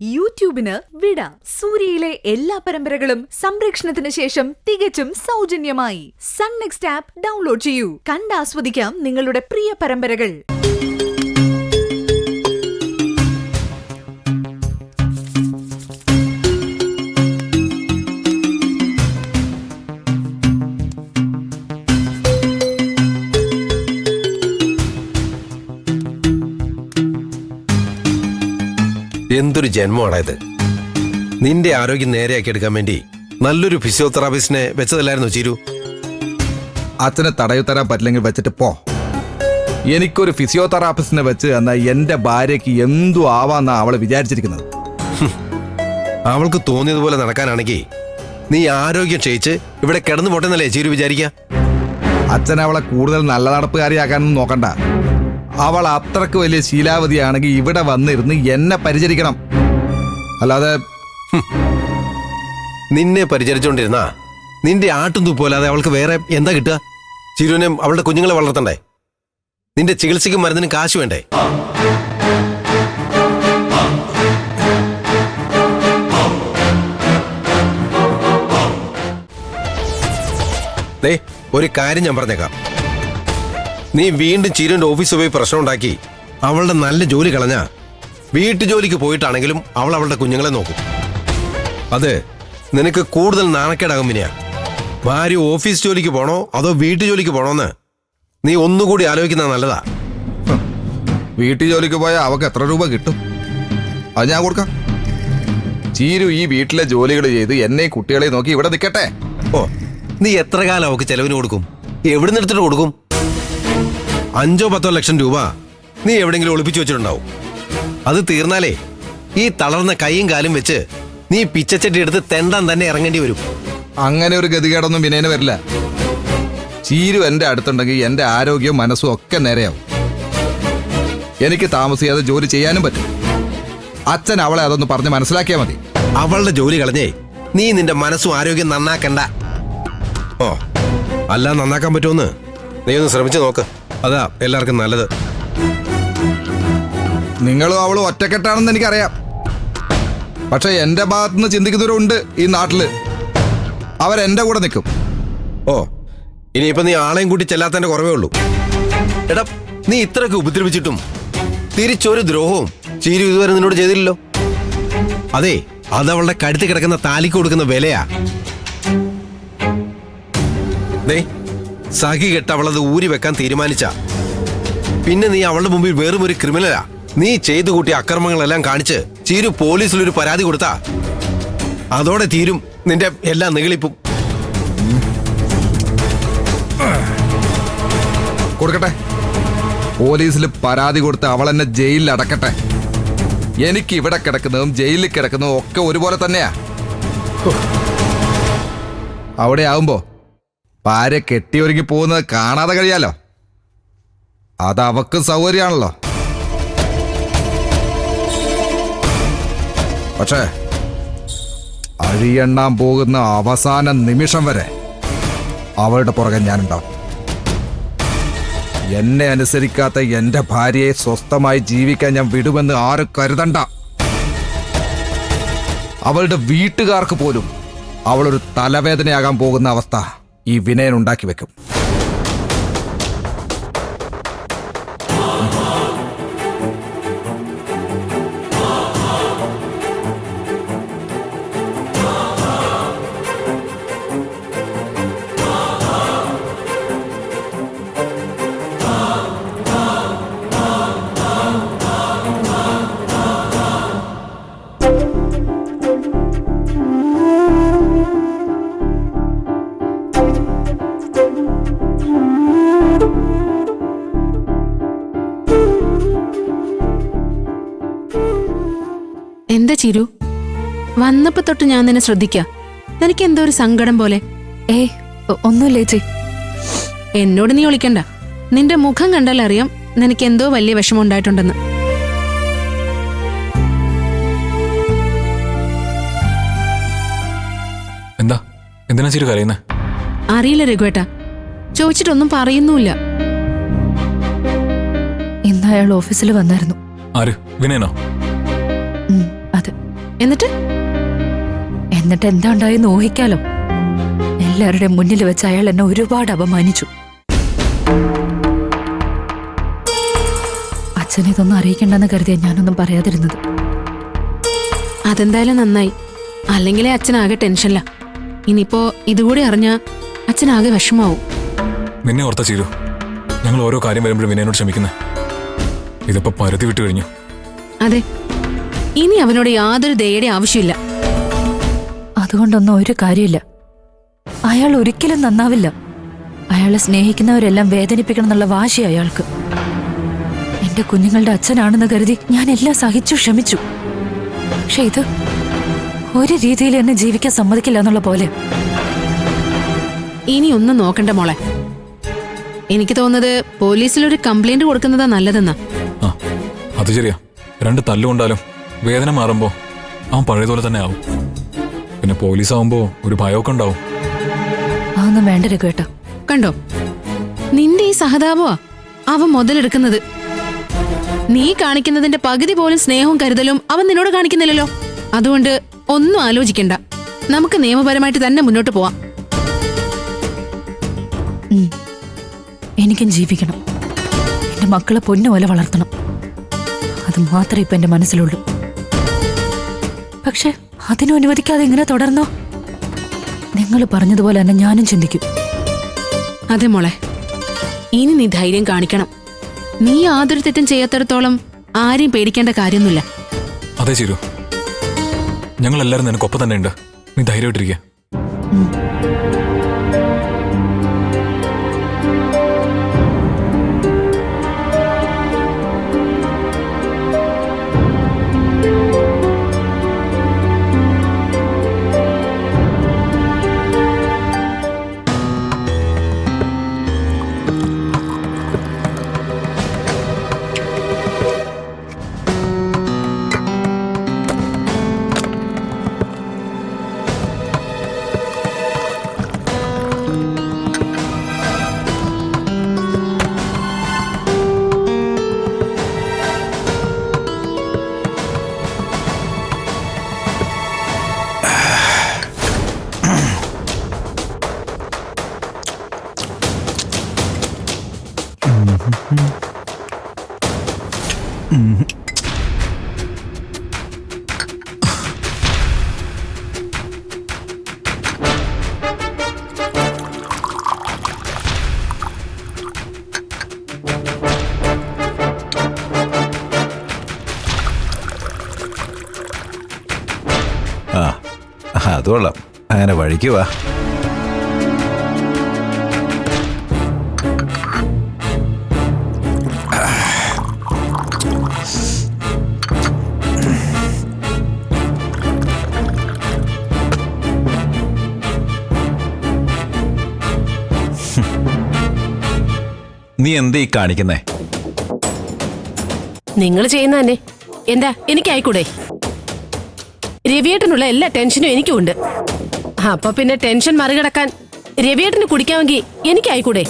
യൂട്യൂബിന് വിട. സൂര്യയിലെ എല്ലാ പരമ്പരകളും സംരക്ഷണത്തിന് ശേഷം തികച്ചും സൗജന്യമായി സൺ നെക്സ്റ്റ് ആപ്പ് ഡൗൺലോഡ് ചെയ്യൂ. കണ്ടാസ്വദിക്കാം നിങ്ങളുടെ പ്രിയ പരമ്പരകൾ. എന്തൊരു ജന്മമാണ് ഇത്. നിന്റെ ആരോഗ്യം നേരെയാക്കി എടുക്കാൻ വേണ്ടി നല്ലൊരു ഫിസിയോതെറാപ്പിസ്റ്റിനെ വെച്ചതല്ലായിരുന്നു ചീരു? അച്ഛനെ തടയു തരാൻ പറ്റില്ലെങ്കിൽ വെച്ചിട്ട് പോ. എനിക്കൊരു ഫിസിയോതെറാപ്പിസ്റ്റിനെ വെച്ച് എന്നാൽ എന്റെ ഭാര്യയ്ക്ക് എന്തു ആവാന്നാ അവള് വിചാരിച്ചിരിക്കുന്നത്. അവൾക്ക് തോന്നിയതുപോലെ നടക്കാനാണെങ്കിൽ നീ ആരോഗ്യം ക്ഷയിച്ച് ഇവിടെ കിടന്നു പോട്ടെന്നല്ലേ ചീരു വിചാരിക്കുക? അച്ഛൻ അവളെ കൂടുതൽ നല്ല നടപ്പുകാരിയാക്കാനൊന്നും നോക്കണ്ട. അവൾ അത്രക്ക് വലിയ ശീലാവതിയാണെങ്കിൽ ഇവിടെ വന്നിരുന്ന് എന്നെ പരിചരിക്കണം. അല്ലാതെ നിന്നെ പരിചരിച്ചോണ്ടിരുന്നാ നിന്റെ ആട്ടും തുപ്പോലാതെ അവൾക്ക് വേറെ എന്താ കിട്ടുക? ചിരുവിനെ അവളുടെ കുഞ്ഞുങ്ങളെ വളർത്തണ്ടേ? നിന്റെ ചികിത്സയ്ക്കും മരുന്നിനും കാശ് വേണ്ടേ? ഒരു കാര്യം ഞാൻ പറഞ്ഞേക്കാം. നീ വീണ്ടും ചീരുവിന്റെ ഓഫീസിൽ പോയി പ്രശ്നം ഉണ്ടാക്കി അവളുടെ നല്ല ജോലി കളഞ്ഞാ വീട്ടു ജോലിക്ക് പോയിട്ടാണെങ്കിലും അവൾ അവളുടെ കുഞ്ഞുങ്ങളെ നോക്കും. അത് നിനക്ക് കൂടുതൽ നാണക്കേടാകും. വിനയാ, ഭാര്യ ഓഫീസ് ജോലിക്ക് പോണോ അതോ വീട്ടു ജോലിക്ക് പോണോന്ന് നീ ഒന്നുകൂടി ആലോചിക്കുന്നത് നല്ലതാ. വീട്ടു ജോലിക്ക് പോയാൽ അവക്ക് എത്ര രൂപ കിട്ടും? അത് ഞാൻ കൊടുക്കാം. ചീരു ഈ വീട്ടിലെ ജോലികൾ ചെയ്ത് എന്നെയും കുട്ടികളെയും നോക്കി ഇവിടെ നിൽക്കട്ടെ. ഓ, നീ എത്ര കാലം അവക്ക് ചെലവിന് കൊടുക്കും? എവിടെ നിന്ന് എടുത്തിട്ട് കൊടുക്കും? 5-10 ലക്ഷം രൂപ നീ എവിടെങ്കിലും ഒളിപ്പിച്ചു വെച്ചിട്ടുണ്ടാവും. അത് തീർന്നാലേ ഈ തളർന്ന കൈയും കാലും വെച്ച് നീ പിച്ചച്ചട്ടി എടുത്ത് തെണ്ടാൻ തന്നെ ഇറങ്ങേണ്ടി വരും. അങ്ങനെ ഒരു ഗതികേടൊന്നും വിനയന് വരില്ല. ചീരു എന്റെ അടുത്തുണ്ടെങ്കിൽ എന്റെ ആരോഗ്യവും മനസ്സും ഒക്കെ നേരെയാവും. എനിക്ക് താമസിയാതെ ജോലി ചെയ്യാനും പറ്റും. അച്ഛൻ അവളെ അതൊന്ന് പറഞ്ഞ് മനസ്സിലാക്കിയാൽ മതി. അവളുടെ ജോലി കളഞ്ഞേ നീ നിന്റെ മനസ്സും ആരോഗ്യം നന്നാക്കണ്ട. ഓ, അല്ല നന്നാക്കാൻ പറ്റുമെന്ന് നീ ഒന്ന് ശ്രമിച്ചു നോക്ക്. അതാ എല്ലാവർക്കും നല്ലത്. നിങ്ങളും അവളും ഒറ്റക്കെട്ടാണെന്ന് എനിക്കറിയാം. പക്ഷെ എന്റെ ഭാഗത്തുനിന്ന് ചിന്തിക്കുന്നവരുണ്ട് ഈ നാട്ടില്. അവരെന്റെ കൂടെ നിൽക്കും. ഓ, ഇനിയിപ്പോ നീ ആളെയും കൂട്ടി ചെല്ലാത്തതിന്റെ കുറവേ ഉള്ളൂ. എടാ, നീ ഇത്രയൊക്കെ ഉപദ്രവിച്ചിട്ടും തിരിച്ചൊരു ദ്രോഹവും ചീരു ഇതുവരെ നിന്നോട് ചെയ്തില്ലല്ലോ. അതെ, അതവളുടെ കഴുത്തി കിടക്കുന്ന താലിക്ക് കൊടുക്കുന്ന വിലയാ. സഖി കെട്ട് അവളത് ഊരി വെക്കാൻ തീരുമാനിച്ച പിന്നെ നീ അവളുടെ മുമ്പിൽ വെറും ഒരു ക്രിമിനലാ. നീ ചെയ്തു കൂട്ടിയ അക്രമങ്ങളെല്ലാം കാണിച്ച് ചീരു പോലീസിലൊരു പരാതി കൊടുത്താ അതോടെ തീരും നിന്റെ എല്ലാ നികളിപ്പും. കൊടുക്കട്ടെ, പോലീസിൽ പരാതി കൊടുത്ത് അവൾ എന്നെ ജയിലിൽ അടക്കട്ടെ. എനിക്ക് ഇവിടെ കിടക്കുന്നതും ജയിലിൽ കിടക്കുന്നതും ഒക്കെ ഒരുപോലെ തന്നെയാ. അവിടെ ആവുമ്പോ ഭാര്യ കെട്ടിയൊരുങ്ങി പോകുന്നത് കാണാതെ കഴിയാലോ. അത് അവക്ക് സൗകര്യമാണല്ലോ. പക്ഷേ അഴിയെണ്ണാൻ പോകുന്ന അവസാന നിമിഷം വരെ അവളുടെ പുറകെ ഞാനുണ്ടാവും. എന്നെ അനുസരിക്കാത്ത എന്റെ ഭാര്യയെ സ്വസ്ഥമായി ജീവിക്കാൻ ഞാൻ വിടുമെന്ന് ആരും കരുതണ്ട. അവളുടെ വീട്ടുകാർക്ക് പോലും അവളൊരു തലവേദനയാകാൻ പോകുന്ന അവസ്ഥ ഈ വിനയൻ ഉണ്ടാക്കി വെക്കും. എന്താ ചിരു, വന്നപ്പോ തൊട്ട് ഞാൻ നിന്നെ ശ്രദ്ധിക്കാം. നിനക്ക് എന്തോ ഒരു സങ്കടം പോലെ. ഒന്നുമില്ലേ ചേ. എന്നോട് നീ ഒളിക്കണ്ട. നിന്റെ മുഖം കണ്ടാൽ അറിയാം നിനക്ക് എന്തോ വലിയ വിഷമം ഉണ്ടായിട്ടുണ്ടെന്ന്. എന്തിനാ ചിരു കരയുന്നേ? അറിയില്ല രഘുവേട്ടാ, ചോദിച്ചിട്ടൊന്നും പറയുന്നുമില്ല. ഇന്ന് അയാൾ ഓഫീസിൽ വന്നായിരുന്നു. ആര്? വിനയനോ? അതെ. എന്നിട്ട് എന്നിട്ട് എന്താ ഉണ്ടായെന്ന് ഊഹിക്കാലോ. എല്ലാവരുടെയും മുന്നിൽ വെച്ച് അയാൾ എന്നെ ഒരുപാട് അപമാനിച്ചു. അച്ഛനെ ഇതൊന്നും അറിയിക്കണ്ടെന്ന് കരുതിയാ ഞാനൊന്നും പറയാതിരുന്നത്. അതെന്തായാലും നന്നായി. അല്ലെങ്കിലേ അച്ഛനാകെ ടെൻഷനില്ല. ഇനിയിപ്പോ ഇതുകൂടി അറിഞ്ഞാ അച്ഛനാകെ വിഷമാവും. നിന്നെ ഓർത്ത ചീരു, ഞങ്ങൾ ഓരോ കാര്യം വരുമ്പോഴും വിനയനോട് ക്ഷമിക്കുന്നേ. ഇതിപ്പോ പരുതി വിട്ടു കഴിഞ്ഞു. അതെ, ഇനി അവനോട് യാതൊരു ദയയുടെ ആവശ്യമില്ല. അതുകൊണ്ടൊന്നും ഒരു കാര്യമില്ല. അയാൾ ഒരിക്കലും നന്നാവില്ല. അയാളെ സ്നേഹിക്കുന്നവരെല്ലാം വേദനിപ്പിക്കണം എന്നുള്ള വാശി അയാൾക്ക്. എന്റെ കുഞ്ഞുങ്ങളുടെ അച്ഛനാണെന്ന് കരുതി ഞാൻ എല്ലാം സഹിച്ചു ക്ഷമിച്ചു. പക്ഷെ ഇത് ഒരു രീതിയിൽ എന്നെ ജീവിക്കാൻ സമ്മതിക്കില്ല എന്നുള്ള പോലെ. ഇനി ഒന്നും നോക്കണ്ട മോളെ. എനിക്ക് തോന്നുന്നത് പോലീസിലൊരു കംപ്ലൈന്റ് കൊടുക്കുന്നതാ നല്ലതെന്നാ. ആ, അത് ശരിയാ. 2 തല്ലുകൊണ്ടാലും വേദന മാറുമ്പോ അവൻ പഴയതുപോലെ തന്നെ ആവും. പിന്നെ പോലീസ് ആവുമ്പോ ഒരു ഭയമൊക്കെ ഉണ്ടാവും. അതൊന്നും വേണ്ട രഘുവേട്ട. കണ്ടോ, നിന്റെ ഈ സഹതാപമാ അവൻ മുതലെടുക്കുന്നത്. നീ കാണിക്കുന്നതിന്റെ പകുതി പോലും സ്നേഹവും കരുതലും അവൻ നിന്നോട് കാണിക്കുന്നില്ലല്ലോ. അതുകൊണ്ട് ഒന്നും ആലോചിക്കണ്ട. നമുക്ക് നിയമപരമായിട്ട് തന്നെ മുന്നോട്ട് പോവാം. എനിക്കും ജീവിക്കണം. എന്റെ മക്കളെ പൊന്നുപോലെ വളർത്തണം. അത് മാത്രമേ ഇപ്പൊ എന്റെ മനസ്സിലുള്ളൂ. പക്ഷെ അതിനും അനുവദിക്കാതെ ഇങ്ങനെ തുടർന്നോ? നിങ്ങൾ പറഞ്ഞതുപോലെ തന്നെ ഞാനും ചിന്തിക്കും. അതെ മോളെ, ഇനി നീ ധൈര്യം കാണിക്കണം. നീ യാതൊരു തെറ്റും ചെയ്യാത്തിടത്തോളം ആരെയും പേടിക്കേണ്ട കാര്യമൊന്നുമില്ല. അതെ ചീരു, ഞങ്ങളെല്ലാരും നിനക്കൊപ്പം തന്നെ ഉണ്ട്. നീ ധൈര്യമായിട്ടിരിക്കുക. അത് കൊള്ളാം. അങ്ങനെ വഴിക്ക് വാ. നീ എന്താ ഈ കാണിക്കുന്നേ? നിങ്ങൾ ചെയ്യുന്ന തന്നെ. എന്താ എനിക്കായിക്കൂടെ? രവിയേട്ടനുള്ള എല്ലാ ടെൻഷനും എനിക്കുണ്ട്. അപ്പൊ പിന്നെ ടെൻഷൻ മറികടക്കാൻ രവിയേട്ടന് കുടിക്കാമെങ്കിൽ എനിക്കായിക്കൂടെ?